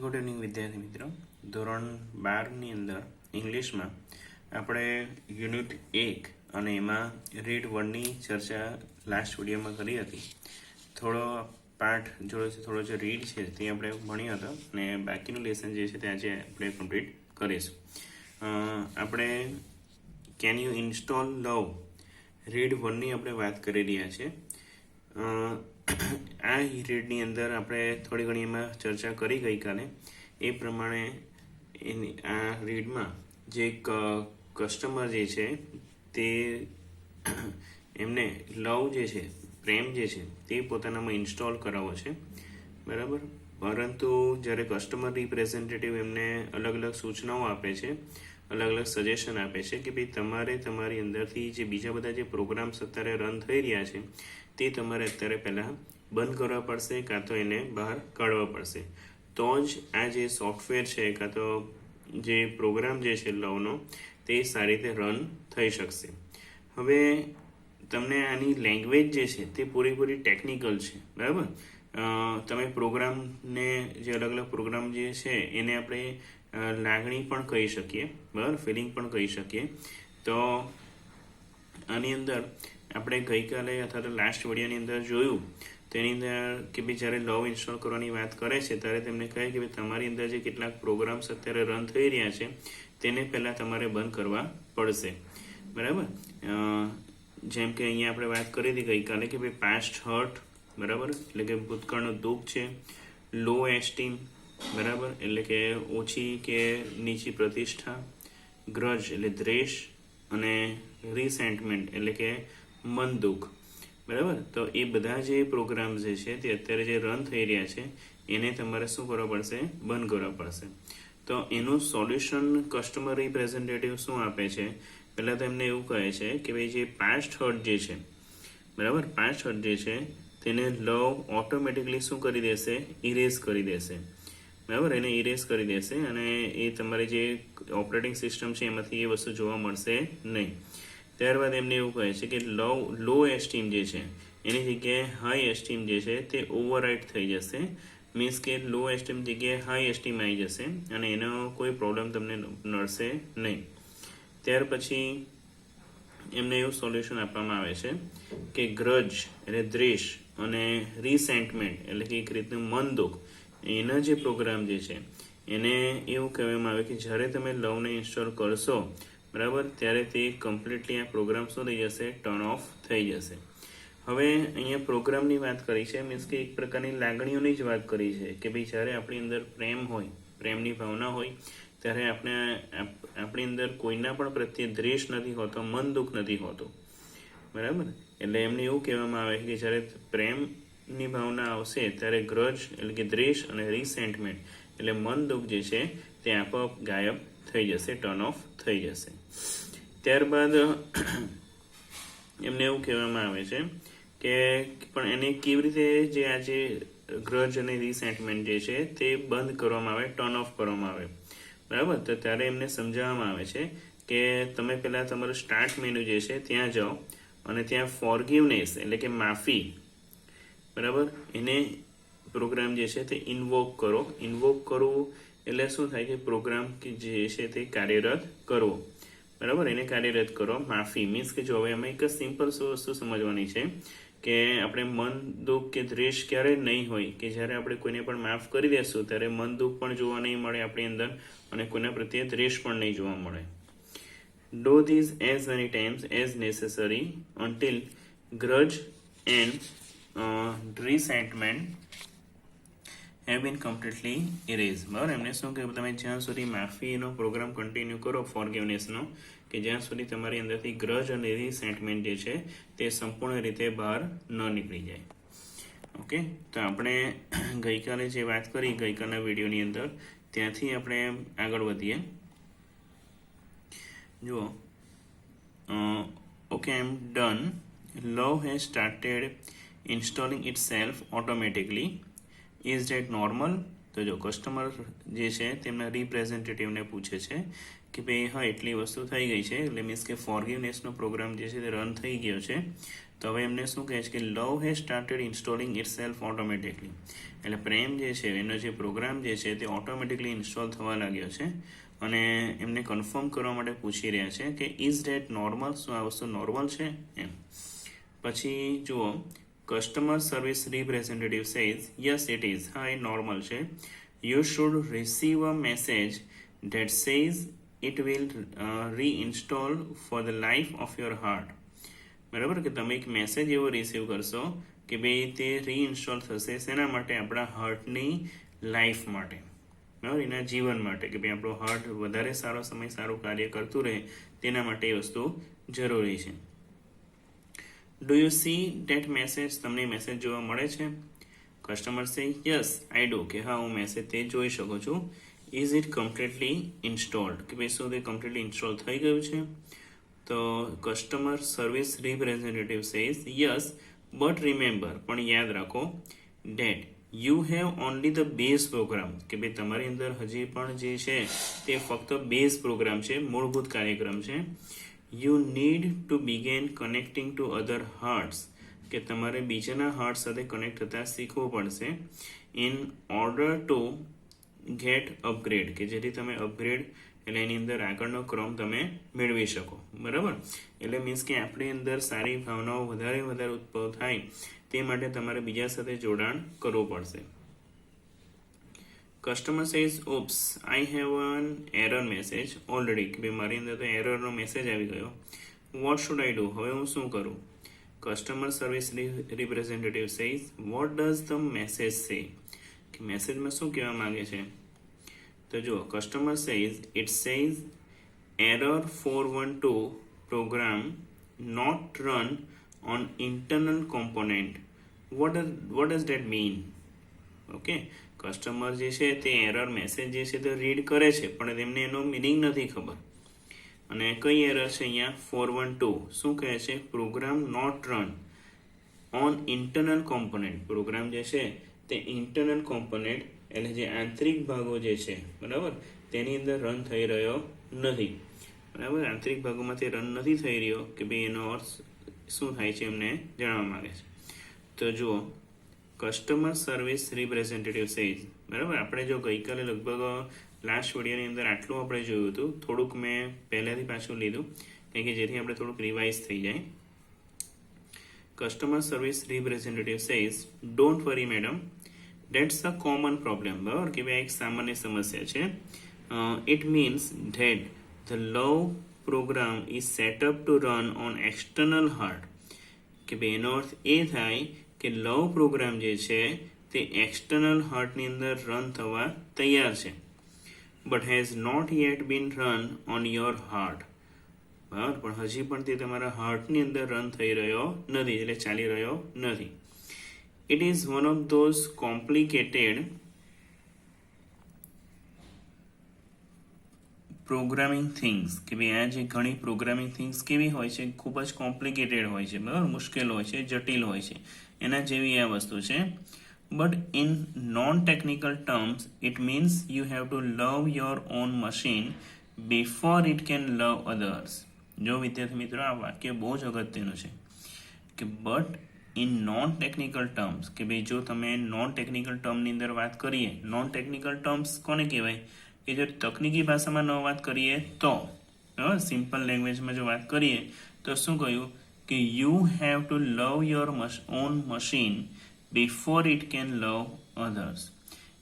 Good evening વિદ્યાર્થી મિત્રો. ધોરણ 12ની અંદર ઇંગ્લિશમાં આપણે યુનિટ 1 અને એમાં રીડ 1ની ચર્ચા લાસ્ટ વિડીયોમાં કરી હતી. થોડો પાઠ જોડે થોડો જે રીડ છે તે આપણે ભણ્યો હતો અને બાકીનું લેસન જે છે તે આજે આપણે કમ્પ્લીટ કરીશું. આપણે can you install love read 1ની આપણે વાત કરી રહ્યા છીએ. આ રીડની અંદર આપણે થોડી ઘણી એમાં ચર્ચા કરી ગઈકાલે. એ પ્રમાણે આ રીડમાં જે કસ્ટમર જે છે તે એમને લવ જે છે, પ્રેમ જે છે તે પોતાનામાં ઇન્સ્ટોલ કરાવવો છે, બરાબર. પરંતુ જ્યારે કસ્ટમર રિપ્રેઝેન્ટેટિવ એમને અલગ અલગ સૂચનાઓ આપે છે, અલગ અલગ સજેશન આપે છે કે ભાઈ તમારે તમારી અંદરથી જે બીજા બધા જે પ્રોગ્રામ્સ અત્યારે રન થઈ રહ્યા છે તે તમારે અત્યારે પહેલાં બંધ કરવા પડશે, કાં તો એને બહાર કાઢવા પડશે. તો જ આ જે સોફ્ટવેર છે કાં તો જે પ્રોગ્રામ જે છે લવનો તે સારી રીતે રન થઈ શકશે. હવે તમને આની લેંગ્વેજ જે છે તે પૂરેપૂરી ટેકનિકલ છે, બરાબર. તમે પ્રોગ્રામને જે અલગ અલગ પ્રોગ્રામ જે છે એને આપણે લાગણી પણ કહી શકીએ, બરાબર, ફિલિંગ પણ કહી શકીએ. તો આની અંદર આપણે ગઈકાલે અથવા તો લાસ્ટ વિડીયોની અંદર જોયું તેની અંદર કે ભાઈ જ્યારે લવ ઇન્સ્ટોલ કરવાની વાત કરે છે ત્યારે તેમને કહે કે ભાઈ તમારી અંદર જે કેટલાક પ્રોગ્રામ્સ અત્યારે રન થઈ રહ્યા છે તેને પહેલાં તમારે બંધ કરવા પડશે, બરાબર. જેમ કે અહીંયા આપણે વાત કરી હતી ગઈકાલે કે ભાઈ પાસ્ટ હર્ટ, બરાબર, એટલે કે ભૂતકાળનું દુઃખ છે. લો એસ્ટીમ, બરાબર, એટલે કે ઓછી કે નીચી પ્રતિષ્ઠા. ગ્રજ એટલે દ્વેષ, અને રિસેન્ટમેન્ટ એટલે કે મન દુઃખ, બરાબર. તો એ બધા જે પ્રોગ્રામ્સ જે છે તે અત્યારે જે રન થઈ રહ્યા છે એને તમારે શું કરવા પડશે? બંધ કરવા પડશે. તો એનું સોલ્યુશન કસ્ટમર રિપ્રેઝેન્ટેટિવ શું આપે છે? પહેલાં તો એમને એવું કહે છે કે ભાઈ જે પાસ્ટ હર્ટ જે છે, બરાબર, પાસ્ટ હર્ટ જે છે તેને લવ ઓટોમેટિકલી શું કરી દેશે? ઇરેઝ કરી દેશે, બરાબર, એને ઇરેઝ કરી દેશે અને એ તમારી જે ઓપરેટિંગ સિસ્ટમ છે એમાંથી એ વસ્તુ જોવા મળશે નહીં. ત્યારબાદ એમને એવું કહે છે કે લો એસ્ટીમ જે છે એની જગ્યાએ હાઈ એસ્ટીમ જે છે તે ઓવરરાઇડ થઈ જશે. મીન્સ કે લો એસ્ટીમ જગ્યાએ હાઈ એસ્ટીમ આવી જશે અને એનો કોઈ પ્રોબ્લેમ તમને નડશે નહીં. ત્યાર પછી એમને એવું સોલ્યુશન આપવામાં આવે છે કે ગ્રજ એટલે દ્વેષ અને રિસેન્ટમેન્ટ એટલે કે એક રીતનું મન દુઃખ, એના જે પ્રોગ્રામ જે છે એને એવું કહેવામાં આવે કે જ્યારે તમે લવને ઇન્સ્ટોલ કરશો, બરાબર, ત્યારે તે કમ્પ્લીટલી આ પ્રોગ્રામ શું થઈ જશે? ટર્ન ઓફ થઈ જશે. હવે અહીંયા પ્રોગ્રામની વાત કરી છે, મીન્સ કે એક પ્રકારની લાગણીઓની જ વાત કરી છે કે ભાઈ જ્યારે આપણી અંદર પ્રેમ હોય, પ્રેમની ભાવના હોય ત્યારે આપણી અંદર કોઈના પણ પ્રત્યે દ્વેષ નથી હોતો, મન દુઃખ નથી હોતું, બરાબર. એટલે એમને એવું કહેવામાં આવે કે જ્યારે પ્રેમની ભાવના આવશે ત્યારે ગ્રજ એટલે કે દ્વેષ અને રિસેન્ટમેન્ટ એટલે મન દુઃખ જે છે તે આપોઆપ ગાયબ થઈ જશે, ટર્ન ઓફ થઈ જશે. ત્યારબાદ એમને એવું કહેવામાં આવે છે કે પણ એને કેવી રીતે જે આ જે ગ્રજ અને રિસેન્ટમેન્ટ જે છે તે બંધ કરવામાં આવે, ટર્ન ઓફ કરવામાં આવે, બરાબર. તો ત્યારે એમને સમજાવવામાં આવે છે કે તમે પહેલાં તમારું સ્ટાર્ટ મેનુ જે છે ત્યાં જાઓ અને ત્યાં ફોરગિવનેસ એટલે કે માફી, બરાબર, એને પ્રોગ્રામ જે છે તે ઇન્વોક કરો. ઇન્વોક કરવું એટલે શું થાય કે પ્રોગ્રામ કે જે છે તે કાર્યરત કરવો, બરાબર, એને કાર્યરત કરો. માફી મીન્સ કે જો હવે અમે એક સિમ્પલ વસ્તુ સમજવાની છે કે આપણે મન દુઃખ કે દ્વેષ ક્યારેય નહીં હોય કે જ્યારે આપણે કોઈને પણ માફ કરી દેશું ત્યારે મન દુઃખ પણ જોવા નહીં મળે આપણી અંદર અને કોઈના પ્રત્યે દ્વેષ પણ નહીં જોવા મળે. Do this as many times as necessary until grudge and resentment have been completely erase, બરાબર. એમને શું કે તમે જ્યાં સુધી માફીનો પ્રોગ્રામ કન્ટિન્યુ કરો, ફોરગિવનેસનો, કે જ્યાં સુધી તમારી અંદરથી ગ્રજ અને રિસેન્ટમેન્ટ જે છે તે સંપૂર્ણ રીતે બહાર ન નીકળી જાય. ઓકે, તો આપણે ગઈકાલે જે વાત કરી ગઈકાલના વિડીયોની અંદર ત્યાંથી આપણે આગળ વધીએ. જુઓ, okay, I am done. Love has started installing itself automatically. Is that normal? તો જો કસ્ટમર જે છે તેમના રિપ્રેઝેન્ટેટિવને પૂછે છે કે ભાઈ હા એટલી વસ્તુ થઈ ગઈ છે, એટલે મીન્સ કે ફોરગિવનેસનો પ્રોગ્રામ જે છે તે રન થઈ ગયો છે, તો હવે એમને શું કહે છે કે love has started installing itself automatically, એટલે પ્રેમ જે છે એનો જે પ્રોગ્રામ જે છે તે ઓટોમેટિકલી ઇન્સ્ટોલ થવા લાગ્યો છે અને એમને કન્ફર્મ કરવા માટે પૂછી રહ્યા છે કે ઇઝ ધેટ નોર્મલ, શું આ વસ્તુ નોર્મલ છે એમ. પછી જુઓ, customer service representative says yes it is, હા એ નોર્મલ છે. You should receive a message that says it will reinstall for the life of your heart. બરાબર, કે તમે એક મેસેજ એવો રિસીવ કરશો કે ભાઈ તે રીઇન્સ્ટોલ થશે શેના માટે? આપણા હાર્ટની લાઈફ માટે, બરાબર, એના જીવન માટે, કે ભાઈ આપણો હાર્ટ વધારે સારો સમય સારું કાર્ય કરતું રહે તેના માટે એ વસ્તુ જરૂરી છે. Do you C date message, તમને મેસેજ જોવા મળે છે? Customer say yes I do, કે હા હું મેસેજ તે જોઈ શકું છું. ઇઝ ઇટ કમ્પ્લીટલી ઇન્સ્ટોલ્ડ, કે ભાઈ શું તે કમ્પ્લીટલી ઇન્સ્ટોલ થઈ ગયું છે? તો customer service representative says yes but remember, પણ યાદ રાખો, that you have only the base program, કે ભાઈ તમારી અંદર હજી પણ જે છે તે ફક્ત બેઝ પ્રોગ્રામ છે, મૂળભૂત કાર્યક્રમ છે. You need to began connecting to other hearts, કે તમારે બીજાના હાર્ટ સાથે કનેક્ટ થતા શીખવું પડશે in order to gate upgrade, કે જેથી તમે અપગ્રેડ એટલે એની અંદર આગળનો ક્રમ તમે મેળવી શકો. બરાબર, એટલે મીન્સ કે આપણી અંદર સારી ભાવનાઓ વધારે ઉદ્ભવ થાય તે માટે તમારે બીજા સાથે જોડાણ કરવું પડશે. Customer says ops I have an error message already, કે ભાઈ મારી અંદર તો એરરનો મેસેજ આવી ગયો. વોટ શુડ આઈ ડુ, હવે હું શું કરું? Customer service representative says what does the message say, કે મેસેજમાં શું કહેવા માંગે છે? તો જુઓ, customer says it says error 412 program not run on internal component. What does that mean? Okay, customer જે છે તે એરર મેસેજ જે છે તે રીડ કરે છે પણ તેમને એનો મિનિંગ નથી ખબર. અને કઈ એરર છે અહીંયા? 412. શું કહે છે? Program not run on internal component, program જે છે તે ઇન્ટરનલ કોમ્પોનેન્ટ એટલે જે આંતરિક ભાગો જે છે, બરાબર, તેની અંદર રન થઈ રહ્યો નથી. બરાબર, આંતરિક ભાગોમાં તે રન નથી થઈ રહ્યો, કે ભાઈ એનો અર્થ શું થાય છે એમને જણાવવા માંગે છે. તો જુઓ, કસ્ટમર સર્વિસ રિપ્રેઝેન્ટેટિવ સેઝ, બરાબર, આપણે જો ગઈકાલે લગભગ લાસ્ટ વિડીયોની અંદર આટલું આપણે જોયું હતું, થોડુંક મેં પહેલાંથી પાછું લીધું કારણ કે જેથી આપણે થોડુંક રિવાઇઝ થઈ જાય. Customer service representative says don't worry madam, that's a common problem, બરાબર, કે ભાઈ એક સામાન્ય સમસ્યા છે. It means that the love program is set up to run on external heart, કે ભાઈ એનો અર્થ એ થાય કે લવ પ્રોગ્રામ જે છે તે એક્સટર્નલ હાર્ટની અંદર રન થવા તૈયાર છે. But has not yet been run on your heart, બરાબર, પણ હજી પણ તે તમારા હાર્ટની અંદર રન થઈ રહ્યો નથી, એટલે ચાલી રહ્યો નથી. It is one of those complicated programming things, કે ભાઈ આ જે ઘણી પ્રોગ્રામિંગ થિંગ્સ કેવી હોય છે? ખૂબ જ કોમ્પ્લિકેટેડ હોય છે, બરાબર, મુશ્કેલ હોય છે, જટિલ હોય છે, એના જેવી આ વસ્તુ છે. But in non technical terms it means you have to love your own machine before it can love others. જો વિદ્યાર્થી મિત્રો, આ વાક્ય બહુ જ અગત્યનું છે કે but in non technical terms, કે ભાઈ જો તમે નોન ટેકનિકલ ટર્મની અંદર વાત કરીએ, નોન ટેકનિકલ ટર્મ્સ કોને કહેવાય? કે જો તકનીકી ભાષામાં ન વાત કરીએ તો, સિમ્પલ લેંગ્વેજમાં જો વાત કરીએ તો શું કહ્યું? કે you have to love your own machine before it can love others,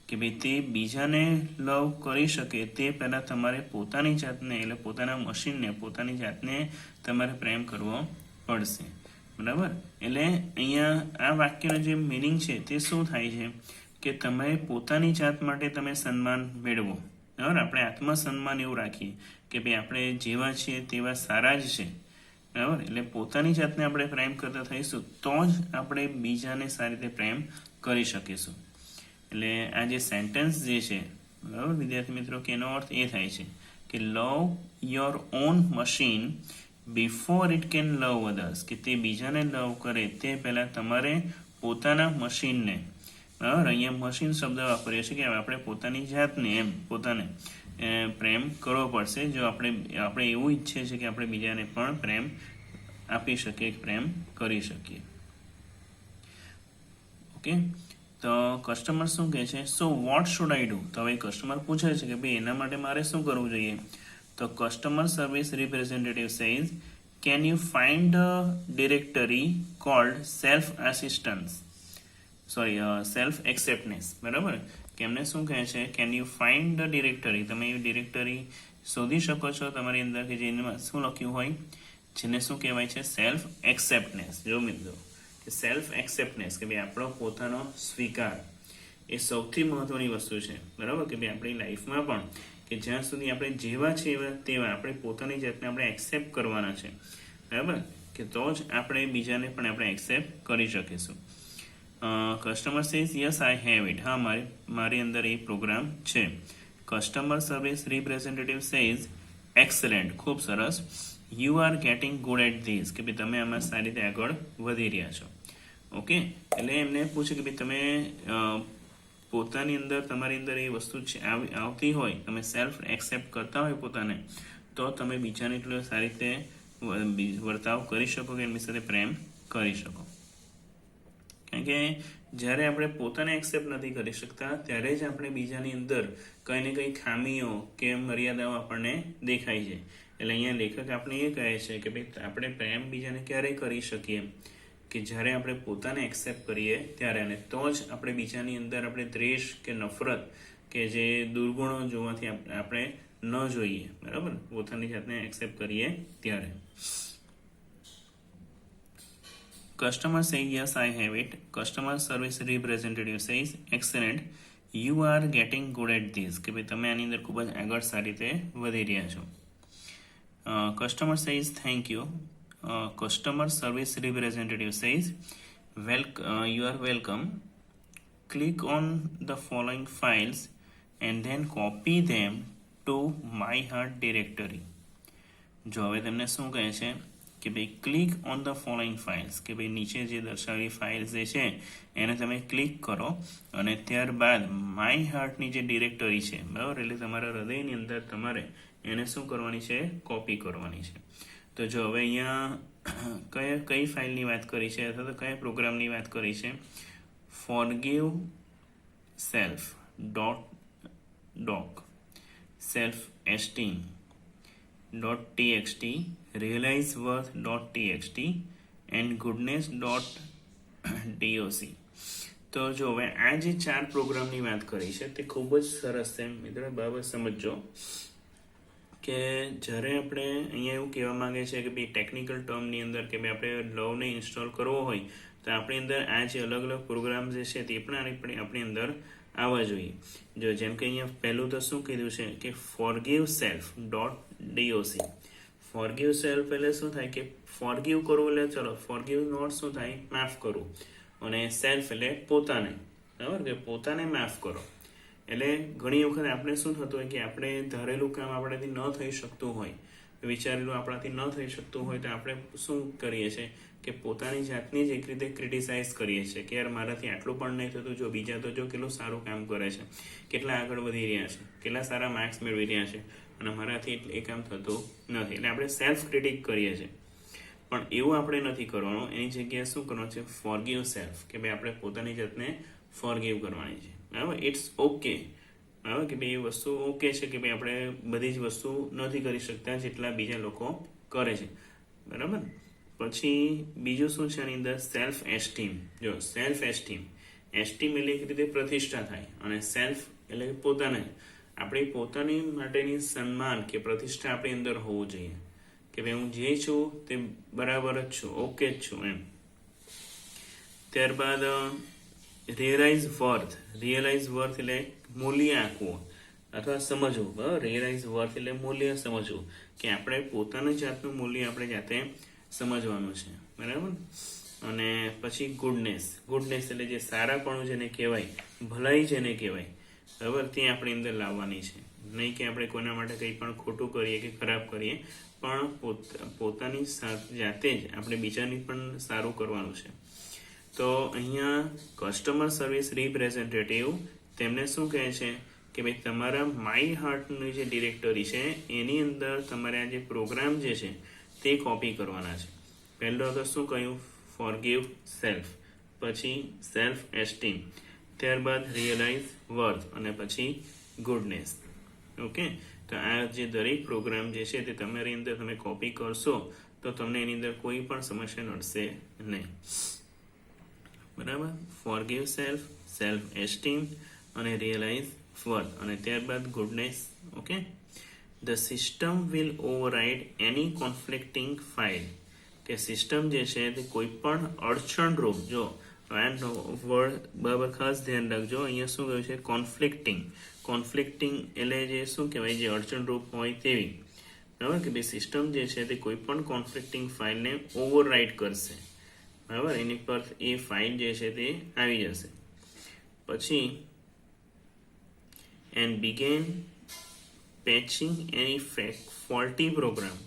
કે ભાઈ તે બીજાને લવ કરી શકે તે પહેલાં તમારે પોતાની જાતને એટલે પોતાના મશીનને, પોતાની જાતને તમારે પ્રેમ કરવો પડશે. બરાબર, એટલે અહીંયા આ વાક્યનો જે મિનિંગ છે તે શું થાય છે? કે તમે પોતાની જાત માટે તમે સન્માન મેળવો. બરાબર, આપણે આત્મસન્માન એવું રાખીએ કે ભાઈ આપણે જેવા છીએ તેવા સારા જ છે. બરાબર, એટલે પોતાની જાતને આપણે પ્રેમ કરતા થઈશું તો જ આપણે બીજાને સારી રીતે પ્રેમ કરી શકીશું. એટલે આ જે સેન્ટેન્સ જે છે, બરાબર વિદ્યાર્થી મિત્રો, કે એનો અર્થ એ થાય છે કે લવ your own machine before it can love others, કે તે બીજાને લવ કરે તે પહેલાં તમારે પોતાના મશીનને, બરાબર, અહીંયા મશીન શબ્દ વાપરીએ છીએ કે આપણે પોતાની જાતને એમ પોતાને પ્રેમ કરવો પડશે. જો આપણે એવું ઈચ્છીએ છીએ કે આપણે બીજાને પણ પ્રેમ આપી શકીએ, પ્રેમ કરી શકીએ. ઓકે, તો કસ્ટમર શું કહે છે? So what should I do? તો હવે કસ્ટમર પૂછે છે કે ભાઈ એના માટે મારે શું કરવું જોઈએ? તો customer service representative says, can you find a directory called self assistance, self acceptance. બરાબર, કે એમને શું કહે છે? Can you find the directory, તમે એ ડિરેક્ટરી શોધી શકો છો તમારી અંદર કે જેમાં શું લખ્યું હોય, જેને શું કહેવાય છે? સેલ્ફ એક્સેપ્ટનેસ. જો મિત્રો, કે સેલ્ફ એક્સેપ્ટનેસ કે ભાઈ આપણો પોતાનો સ્વીકાર એ સૌથી મહત્વની વસ્તુ છે. બરાબર, કે ભાઈ આપણી લાઈફમાં પણ કે જ્યાં સુધી આપણે જેવા છે તેવા આપણે પોતાની જાતને આપણે એક્સેપ્ટ કરવાના છે. બરાબર, કે તો જ આપણે બીજાને પણ આપણે એક્સેપ્ટ કરી શકીશું. Customer says yes I have it. હા, મારી અંદર એ પ્રોગ્રામ છે. Customer service representative says excellent, ખૂબ સરસ. You are getting good at this, કે ભાઈ તમે આમાં સારી રીતે આગળ વધી રહ્યા છો. ઓકે, એટલે એમને પૂછે કે ભાઈ તમે પોતાની અંદર તમારી અંદર એ વસ્તુ આવતી હોય, તમે સેલ્ફ એક્સેપ્ટ કરતા હોય પોતાને, તો તમે બીજાને એટલો સારી રીતે વર્તાવ કરી શકો કે એમની સાથે પ્રેમ કરી શકો. કારણ કે જ્યારે આપણે પોતાને એક્સેપ્ટ નથી કરી શકતા ત્યારે જ આપણે બીજાની અંદર કંઈ ને કંઈ ખામીઓ કે મર્યાદાઓ આપણને દેખાય છે. એટલે અહીંયા લેખક આપણે એ કહે છે કે ભાઈ આપણે પ્રેમ બીજાને ક્યારે કરી શકીએ? કે જ્યારે આપણે પોતાને એક્સેપ્ટ કરીએ ત્યારે, અને તો જ આપણે બીજાની અંદર આપણે દ્વેષ કે નફરત કે જે દુર્ગુણો જોવાથી આપણે ન જોઈએ. બરાબર, પોતાની જાતને એક્સેપ્ટ કરીએ ત્યારે. Customer says yes, I have it. Customer service representative says excellent. You are getting good at this. કે ભાઈ તમે આની અંદર ખૂબ જ આગળ સારી રીતે વધી રહ્યા છો. Customer says thank you. Customer service representative says you are welcome. Click on the following files and then copy them to my heart directory. જો હવે તમને શું કહે છે કે ભાઈ click on the following files, કે ભાઈ નીચે જે દર્શાવેલી ફાઇલ્સ જે છે એને તમે ક્લિક કરો અને ત્યારબાદ માય હાર્ટની જે ડિરેક્ટરી છે, બરાબર, એટલે તમારા હૃદયની અંદર તમારે એને શું કરવાની છે? કોપી કરવાની છે. તો જો હવે અહીંયા કઈ ફાઇલની વાત કરી છે અથવા તો કયા પ્રોગ્રામની વાત કરી છે? Forgive self .doc, self esteem .txt, realize worth.txt and goodness.doc. તો જો હવે આ જે 4 પ્રોગ્રામની વાત કરી છે તે ખૂબ જ સરસ છે મિત્રો. બરાબર સમજો કે જ્યારે આપણે અહીંયા એવું કહેવા માંગે છે કે ભાઈ ટેકનિકલ ટર્મની અંદર કે ભાઈ આપણે લવને ઇન્સ્ટોલ કરવો હોય તો આપણી અંદર આ જે અલગ અલગ પ્રોગ્રામ જે છે તે પણ આપણી અંદર આવવા જોઈએ. જો જેમ કે અહીંયા પહેલું તો શું કીધું છે કે forgive self .doc. Forgive self એટલે શું થાય કે ફોરગીવ કરવું એટલે ચલો ફોરગીવ નોટ શું થાય? માફ કરવું. અને સેલ્ફ એટલે પોતાને, બરાબર, કે પોતાને માફ કરો. એટલે ઘણી વખત આપણે શું થતું હોય કે આપણે ધારેલું કામ આપણાથી ન થઈ શકતું હોય, વિચારેલું આપણાથી ન થઈ શકતું હોય તો આપણે શું કરીએ છીએ કે પોતાની જાતની જ એક રીતે ક્રિટિસાઇઝ કરીએ છીએ કે યાર મારાથી આટલું પણ નહીં થતું, જો બીજા તો જો કેટલું સારું કામ કરે છે, કેટલા આગળ વધી રહ્યા છે, કેટલા સારા માર્ક્સ મેળવી રહ્યા છે, અને મારાથી એ કામ થતું નથી. એટલે આપણે સેલ્ફ ક્રિટિક કરીએ છીએ. પણ એવું આપણે નથી કરવાનું. એની જગ્યાએ શું કરવાનું છે? ફોરગીવ સેલ્ફ, કે ભાઈ આપણે પોતાની જાતને ફોરગીવ કરવાની છે. બરાબર, ઇટ્સ ઓકે. બરાબર, કે ભાઈ એ વસ્તુ ઓકે છે કે ભાઈ આપણે બધી જ વસ્તુ નથી કરી શકતા જેટલા બીજા લોકો કરે છે. બરાબર, પછી બીજું શું છે આની અંદર? Self esteem. જો સેલ્ફ એસ્ટીમ એટલે એક રીતે પ્રતિષ્ઠા થાય, અને સેલ્ફ એટલે પોતાને આપણી પોતાની માટેની સન્માન કે પ્રતિષ્ઠા આપણી અંદર હોવું જોઈએ કે ભાઈ હું જે છું તે બરાબર જ છું, ઓકે જ છું એમ. ત્યારબાદ રિયલાઇઝ વર્થ એટલે મૂલ્ય આંકવું અથવા સમજવું. બરાબર, રિયલાઇઝ વર્થ એટલે મૂલ્ય સમજવું, કે આપણે પોતાની જાતનું મૂલ્ય આપણે જાતે સમજવાનું છે. બરાબર, અને પછી ગુડનેસ એટલે જે સારાપણું જેને કહેવાય, ભલાઈ જેને કહેવાય, બરાબર, તે આપણી અંદર લાવવાની છે. નહીં કે આપણે કોઈના માટે કંઈ પણ ખોટું કરીએ કે ખરાબ કરીએ, પણ પોતાની જાતે જ આપણે બીજાની પણ સારું કરવાનું છે. તો અહીંયા કસ્ટમર સર્વિસ રિપ્રેઝેન્ટેટિવ તેમને શું કહે છે કે ભાઈ તમારા માય હાર્ટની જે ડિરેક્ટરી છે એની અંદર તમારે આ જે પ્રોગ્રામ જે છે તે કોપી કરવાના છે. પહેલો તો શું કહ્યું? ફોરગીવ સેલ્ફ, પછી સેલ્ફ એસ્ટીમ, ત્યારબાદ રિયલાઇઝ વર્થ અને પછી ગુડનેસ. ઓકે, તો આ જે દરેક પ્રોગ્રામ જે છે તે તમારી અંદર તમે કોપી કરશો તો તમને એની અંદર કોઈ પણ સમસ્યા નડશે નહીં. બરાબર, ફોરગીવ સેલ્ફ, સેલ્ફ એસ્ટીમ અને રિયલાઇઝ વર્થ અને ત્યારબાદ goodness. Okay, the system will override any conflicting file, કે સિસ્ટમ જે છે તે કોઈ પણ અડચણરૂપ, જો વર્ડ બરાબર ખાસ ધ્યાન રાખજો, અહીંયા શું કહ્યું છે? કોન્ફ્લિક્ટિંગ. કોન્ફ્લિક્ટિંગ એટલે જે શું કહેવાય, જે અડચણરૂપ હોય તેવી. બરાબર, કે ભાઈ સિસ્ટમ જે છે તે કોઈ પણ કોન્ફ્લિક્ટિંગ ફાઇલને ઓવરરાઇડ કરશે. બરાબર, એની પર એ ફાઇલ જે છે તે આવી જશે. પછી and begin patching any faulty program,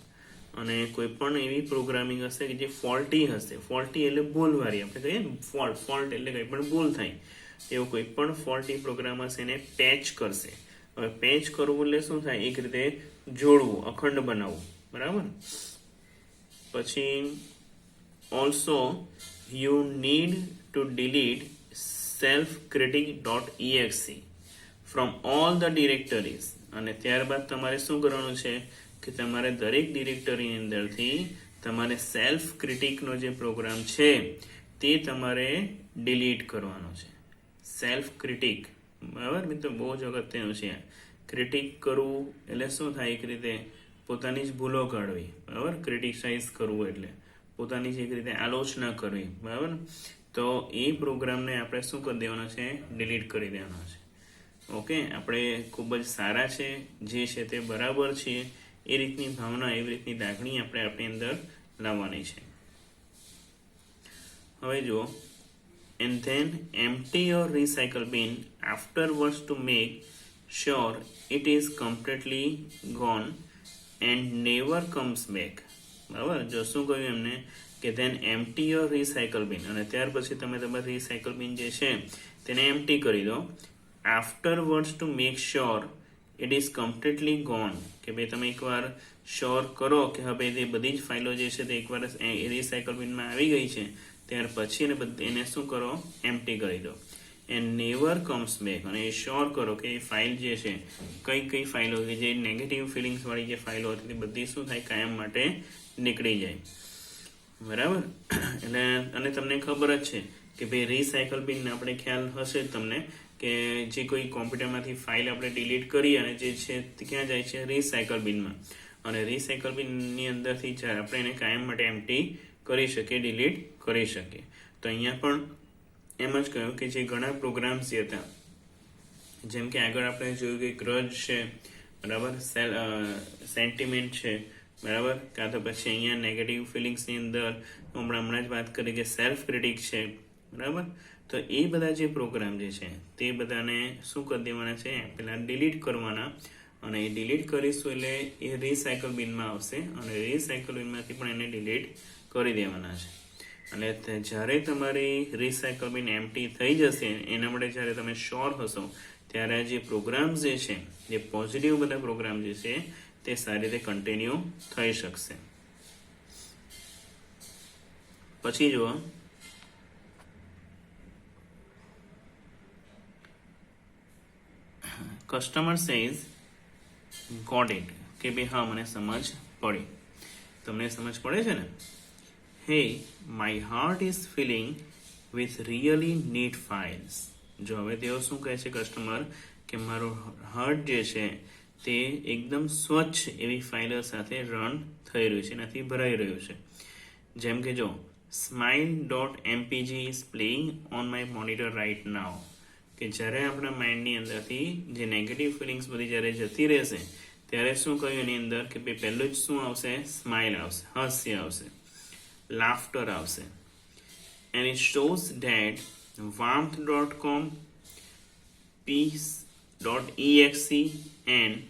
અને કોઈ પણ એવી પ્રોગ્રામિંગ હશે કે જે ફોલ્ટી હશે. ફોલ્ટી એટલે ભૂલવાળી, આપણે કહીએ ને ફોલ્ટ. ફોલ્ટ એટલે કંઈ પણ ભૂલ થાય, એવો કોઈ પણ ફોલ્ટી પ્રોગ્રામ હશે એને પેચ કરશે. હવે પેચ કરવું એટલે શું થાય? એક રીતે જોડવું, અખંડ બનાવવું. બરાબર, પછી also you need to delete selfcritic.exe from all the directories, અને ત્યારબાદ તમારે શું કરવાનું છે કે તમારે દરેક ડિરેક્ટરીની અંદરથી તમારે સેલ્ફ ક્રિટિકનો જે પ્રોગ્રામ છે તે તમારે ડિલીટ કરવાનો છે. સેલ્ફ ક્રિટિક, બરાબર મિત્રો, બહુ જ અગત્યનું છે. ક્રિટિક કરવું એટલે શું થાય? એક રીતે પોતાની જ ભૂલો કાઢવી. બરાબર, ક્રિટિસાઇઝ કરવું એટલે પોતાની જ એક રીતે આલોચના કરવી. બરાબર, તો એ પ્રોગ્રામને આપણે શું કરી દેવાનો છે? ડિલીટ કરી દેવાનો છે. ઓકે, આપણે ખૂબ જ સારા છે, જે છે તે બરાબર છે, એ રીતની ભાવના, એવી રીતની લાગણી આપણે આપણી અંદર લાવવાની છે. હવે જુઓ, and then empty your recycle bin afterwards to make sure it is completely gone and never comes back. બરાબર, જો શું કહ્યું એમને કે then empty your recycle bin, અને ત્યાર પછી તમે તમારી રિસાયકલ બિન જે છે તેને એમ્પ્ટી કરી દો. afterwards to make sure it is completely gone, કે ભાઈ તમે એકવાર શ્યોર કરો કે હવે તે બધી જ ફાઇલો જે છે તે એકવાર રિસાયકલ બિનમાં આવી ગઈ છે, ત્યાર પછી એને શું કરો? એમ્પ્ટી કરી દો. એન્ડ નેવર કમ્સ બેક, અને એ શ્યોર કરો કે એ ફાઇલ જે છે, કઈ ફાઇલો કે જે નેગેટિવ ફિલિંગ્સ વાળી જે ફાઇલો હતી તે બધી શું થાય? કાયમ માટે નીકળી જાય. બરાબર, એટલે અને તમને ખબર જ છે કે ભાઈ રિસાયકલ બિન આપણે ખ્યાલ હશે જ તમને કે જે કોઈ કોમ્પ્યુટરમાંથી ફાઇલ આપણે ડિલીટ કરી અને જે છે તે ક્યાં જાય છે? રિસાયકલ બિનમાં. અને રિસાયકલ બિનની અંદરથી જ્યારે આપણે એને કાયમ માટે એમ્પ્ટી કરી શકીએ, ડિલીટ કરી શકીએ. તો અહીંયા પણ એમ જ કહ્યું કે જે ઘણા પ્રોગ્રામ્સ જે હતા, જેમ કે આગળ આપણે જોયું કે ગ્રજ છે, બરાબર, સેન્ટિમેન્ટ છે, બરાબર, કાં તો પછી અહીંયા નેગેટિવ ફિલિંગ્સની અંદર હમણાં જ વાત કરી કે સેલ્ફ ક્રિટિક છે. બરાબર, તો એ બધા જે પ્રોગ્રામ જે છે તે બધાને શું કરી દેવાના છે? પહેલાં ડિલીટ કરવાના, અને એ ડિલીટ કરીશું એટલે એ રિસાયકલ બિનમાં આવશે, અને રિસાયકલ બિનમાંથી પણ એને ડિલીટ કરી દેવાના છે. અને જ્યારે તમારી રિસાયકલ બિન એમ્પ્ટી થઈ જશે, એના માટે જ્યારે તમે શ્યોર હશો, ત્યારે જે પ્રોગ્રામ્સ જે છે, જે પોઝિટિવ બધા પ્રોગ્રામ જે છે તે સારી રીતે કન્ટિન્યુ થઈ શકશે. પછી જુઓ, કસ્ટમર સેઝ ગોટ ઇટ, કે ભાઈ હા મને સમજ પડી. તમને સમજ પડે છે ને? Hey my heart is filling with really neat files. જો હવે તેઓ શું કહે છે કસ્ટમર, કે મારું હાર્ટ જે છે તે એકદમ સ્વચ્છ એવી ફાઇલો સાથે રન થઈ રહ્યું છે, એનાથી ભરાઈ રહ્યું છે. જેમ કે જો smile.mpg is playing on my monitor right now, કે જ્યારે આપણા માઇન્ડની અંદરથી જે નેગેટિવ ફિલિંગ્સ બધી જ્યારે જતી રહેશે, ત્યારે શું કહ્યું એની અંદર કે ભાઈ પહેલું જ શું આવશે? સ્માઇલ આવશે, હાસ્ય આવશે, લાફ્ટર આવશે. and it shows that warmth.com, peace.exe and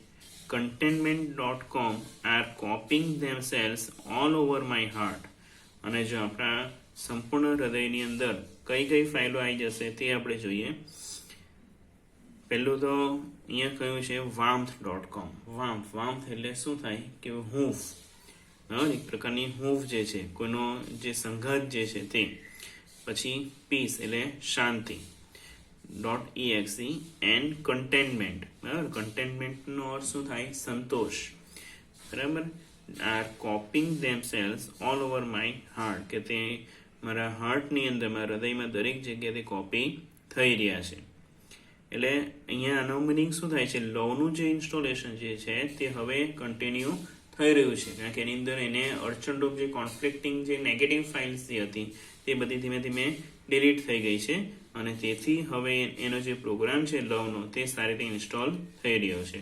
contentment.com are copying themselves all over my heart. અને જો આપણા સંપૂર્ણ હૃદયની અંદર કઈ ફાઇલો આવી જશે તે આપણે જોઈએ. પહેલું તો અહીંયા કહ્યું છે warmth.com. વાર્મથ એટલે શું થાય? કે હૂંફ. એક પ્રકારની હૂંફ જે છે, કોઈનો જે સંઘાત જે છે તે. પછી પીસ એટલે શાંતિ, .exe એન્ડ કન્ટેનમેન્ટ. બરાબર, કન્ટેનમેન્ટનો અર્થ શું થાય? સંતોષ. બરાબર, are copying themselves all over my heart, કે તે મારા હાર્ટની અંદર, મારા હૃદયમાં દરેક જગ્યાએ કોપી થઈ રહ્યા છે. એટલે અહીંયા આનો મિનિંગ શું થાય છે? લવનું જે ઇન્સ્ટોલેશન જે છે તે હવે કન્ટિન્યુ થઈ રહ્યું છે, કારણ કે એની અંદર એને અડચણરૂપ જે કોન્ફ્લિક્ટિંગ જે નેગેટિવ ફાઇલ્સ જે હતી તે બધી ધીમે ધીમે ડિલીટ થઈ ગઈ છે, અને તેથી હવે એનો જે પ્રોગ્રામ છે લવનો તે સારી રીતે ઇન્સ્ટોલ થઈ રહ્યો છે.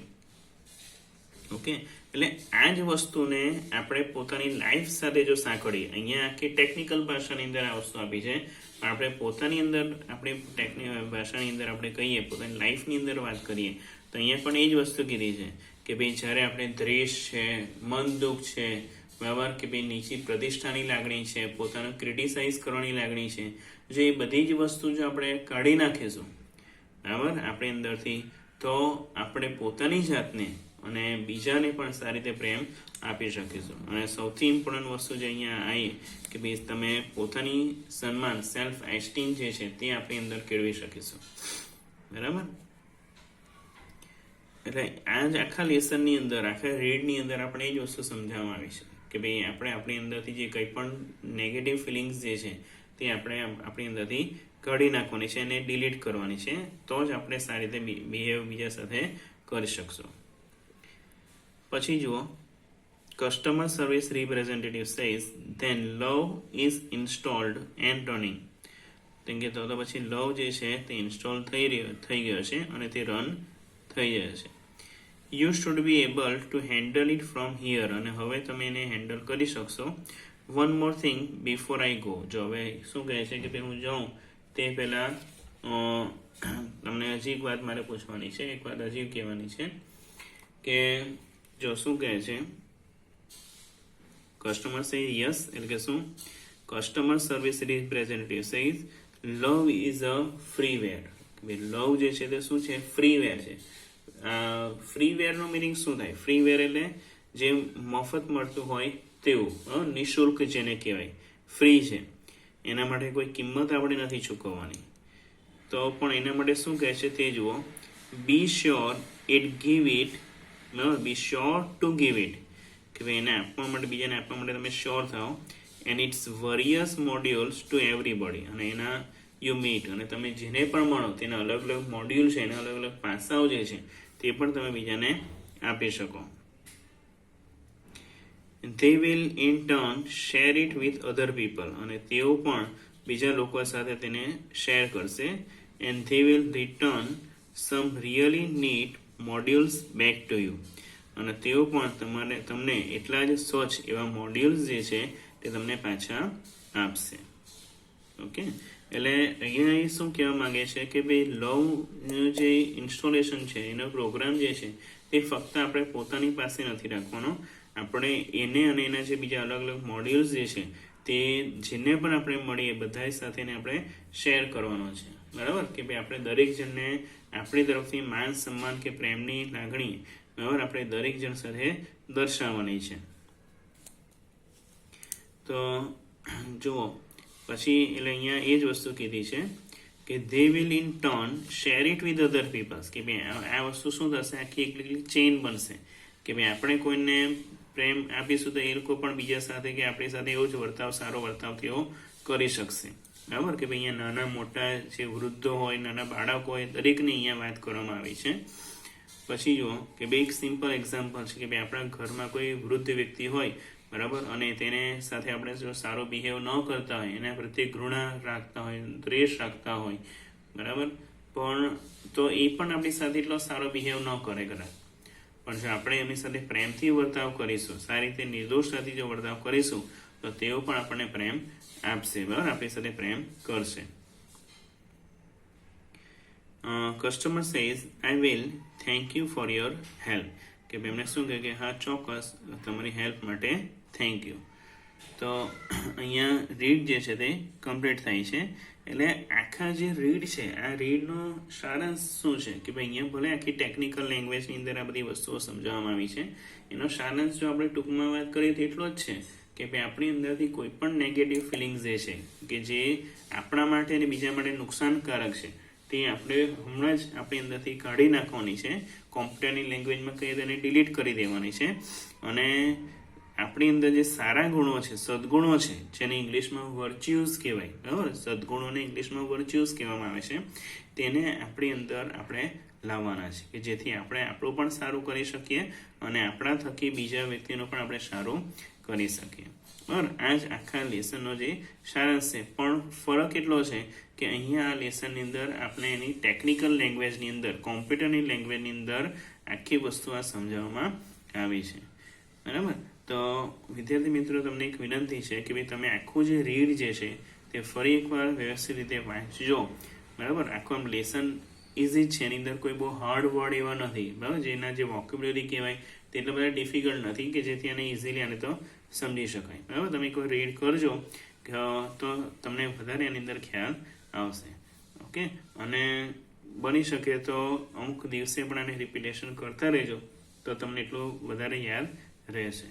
ઓકે, એટલે આ જ વસ્તુને આપણે પોતાની લાઈફ સાથે જો સાંકળીએ, અહીંયા આખી ટેકનિકલ ભાષાની અંદર આ વસ્તુ આપી છે, પણ આપણે પોતાની અંદર, આપણી ટેકનિકલ ભાષાની અંદર આપણે કહીએ, પોતાની લાઈફની અંદર વાત કરીએ, તો અહીંયા પણ એ જ વસ્તુ કીધી છે કે ભાઈ જ્યારે આપણે દ્વેષ છે, મન દુઃખ છે, બરાબર, કે ભાઈ નીચી પ્રતિષ્ઠાની લાગણી છે, પોતાનું ક્રિટિસાઇઝ કરવાની લાગણી છે, જો એ બધી જ વસ્તુ જો આપણે કાઢી નાખીશું, બરાબર, આપણી અંદરથી, તો આપણે પોતાની જાતને અને બીજાને પણ સારી રીતે પ્રેમ આપી શકીશું. અને સૌથી ઇમ્પોર્ટન્ટ વસ્તુ જે અહીંયા આવી કે ભાઈ તમે પોતાની સન્માન, સેલ્ફ એસ્ટીમ જે છે તે આપણી અંદર કેળવી શકીશું. બરાબર, એટલે આ જ આખા લેસનની અંદર, આખા રીડની અંદર આપણે એ જ વસ્તુ સમજાવવામાં આવી છે કે ભાઈ આપણે આપણી અંદરથી જે કંઈ પણ નેગેટિવ ફિલિંગ્સ જે છે તે આપણે આપણી અંદરથી કાઢી નાખવાની છે અને ડિલીટ કરવાની છે, તો જ આપણે સારી રીતે બિહેવ બીજા સાથે કરી શકશું. પછી જુઓ, customer service representative says then love is installed and running. કેમ કે તો પછી લવ જે છે તે ઇન્સ્ટોલ થઈ ગયો છે અને તે રન થઈ જાય છે. You should be able to handle it from here, અને હવે તમે એને હેન્ડલ કરી શકશો. One more thing before I go. જો હવે શું કહે છે કે ભાઈ હું જાઉં તે પહેલાં તમને હજી એક વાત મારે પૂછવાની છે, એક વાત હજી કહેવાની છે કે જો શું કહે છે, કસ્ટમર સે યસ, એટલે કે શું, customer service representative says love is a freeware. Love જે છે તે શું છે? ફ્રીવેર છે. ફ્રીવેરનો મિનિંગ શું થાય? ફ્રીવેર એટલે જે મફત મળતું હોય તેવું, નિઃશુલ્ક જેને કહેવાય, ફ્રી છે, એના માટે કોઈ કિંમત આપણે નથી ચૂકવવાની. તો પણ એના માટે શું કહે છે તે જુઓ, be sure it give it, be sure to give it, કે ભાઈ એને આપવા માટે, બીજાને આપવા માટે તમે શ્યોર થાઓ. And it's various modules to everybody, અને એના યુ મીટ, અને તમે જેને પણ મળો તેના અલગ અલગ મોડ્યુલ છે, એના અલગ અલગ પાસાઓ જે છે તે પણ તમે બીજાને આપી શકો. They will in turn share it with other people, અને તેઓ પણ બીજા લોકો સાથે તેને શેર કરશે. And they will return some really neat modules back to you, અને તેઓ પણ તમને એટલા જ સ્વચ્છ એવા મોડ્યુલ્સ જે છે તે તમને પાછા આપશે. ઓકે, એટલે અહીંયા શું કહેવા માંગે છે કે ભાઈ લવનું જે ઇન્સ્ટોલેશન છે, એનો પ્રોગ્રામ જે છે તે ફક્ત આપણે પોતાની પાસે નથી રાખવાનો, આપણે એને અને એના જે બીજા અલગ અલગ મોડ્યુલ્સ જે છે તે જેને પણ આપણે મળીએ બધા સાથે આપણે શેર કરવાનો છે. બરાબર, કે ભાઈ આપણે દરેક જણને આપણી તરફથી માન સન્માન કે પ્રેમની લાગણી, બરાબર, આપણે દરેક જણ સાથે દર્શાવવાની છે. તો જુઓ પછી, એટલે અહીંયા એ જ વસ્તુ કીધી છે કે they will in turn share it with other people, કે ભાઈ આ વસ્તુ શું થશે, આખી એક ચેઇન બનશે કે ભાઈ આપણે કોઈને પ્રેમ આપીશું તો એ લોકો પણ બીજા સાથે કે આપણી સાથે એવો જ વર્તાવ, સારો વર્તાવ તેઓ કરી શકશે. બરાબર, કે ભાઈ અહીંયા નાના મોટા જે વૃદ્ધો હોય, નાના બાળકો હોય, દરેકની અહીંયા વાત કરવામાં આવી છે. પછી જુઓ કે ભાઈ એક સિમ્પલ એક્ઝામ્પલ છે કે ભાઈ આપણા ઘરમાં કોઈ વૃદ્ધ વ્યક્તિ હોય, બરાબર, અને તેને સાથે આપણે જો સારો બિહેવ ન કરતા હોય, એના પ્રત્યે ઘૃણા રાખતા હોય, દ્વેષ રાખતા હોય, બરાબર, પણ તો એ પણ આપણી સાથે એટલો સારો બિહેવ ન કરે કદાચ, પણ જો આપણે એમની સાથે પ્રેમથી વર્તાવ કરીશું, સારી રીતે નિર્દોષતાથી જો વર્તાવ કરીશું, તો તેઓ પણ આપણને પ્રેમ આપશે, બરાબર, આપણી સાથે પ્રેમ કરશે. Customer says I will thank you for your help, કે એમને શું કહે કે હા ચોક્કસ તમારી હેલ્પ માટે થેન્ક યુ. તો અહીંયા રીડ જે છે તે કમ્પ્લીટ થાય છે. એટલે આખા જે રીડ છે આ રીડનો સારાંશ શું છે કે ભાઈ અહીંયા ભલે આખી ટેકનિકલ લેંગ્વેજની અંદર આ બધી વસ્તુઓ સમજાવવામાં આવી છે, એનો સારાંશ જો આપણે ટૂંકમાં વાત કરીએ તો એટલો જ છે કે ભાઈ આપણી અંદરથી કોઈ પણ નેગેટિવ ફિલિંગ્સ જે છે કે જે આપણા માટે અને બીજા માટે નુકસાનકારક છે તે આપણે હમણાં જ આપણી અંદરથી કાઢી નાખવાની છે. કોમ્પ્યુટરની લેંગ્વેજમાં કહીએ તેને ડિલીટ કરી દેવાની છે. અને આપણી અંદર જે સારા ગુણો છે, સદગુણો છે, જેને ઇંગ્લિશમાં વર્ચ્યુઝ કહેવાય, બરાબર, સદગુણોને ઇંગ્લિશમાં વર્ચ્યુઝ કહેવામાં આવે છે, તેને આપણી અંદર આપણે લાવવાના છે કે જેથી આપણે આપણું પણ સારું કરી શકીએ અને આપણા થકી બીજા વ્યક્તિનું પણ આપણે સારું કરી શકીએ. બરાબર, આ જ આખા લેસનનો જે સારાંશ છે. પણ ફરક એટલો છે કે અહીંયા આ લેસનની અંદર આપણે એની ટેકનિકલ લેંગ્વેજની અંદર, કોમ્પ્યુટરની લેંગ્વેજની અંદર આખી વસ્તુ આ સમજાવવામાં આવી છે. બરાબર, તો વિદ્યાર્થી મિત્રો તમને એક વિનંતી છે કે ભાઈ તમે આખું જે રીડ જે છે તે ફરી એકવાર વ્યવસ્થિત રીતે વાંચજો. બરાબર, આખું આમ લેસન ઇઝી છે, એની અંદર કોઈ બહુ હાર્ડ વર્ડ એવા નથી. બરાબર, જેના જે વોકેબ્યુલરી કહેવાય તે એટલા બધા ડિફિકલ્ટ નથી કે જેથી આને ઇઝીલી આને તો સમજી શકાય. બરાબર, તમે કોઈ રીડ કરજો તો તમને વધારે એની અંદર ખ્યાલ આવશે. ઓકે, અને બની શકે તો અમુક દિવસે પણ આને રિપીટેશન કરતા રહેજો તો તમને એટલું વધારે યાદ રહેશે.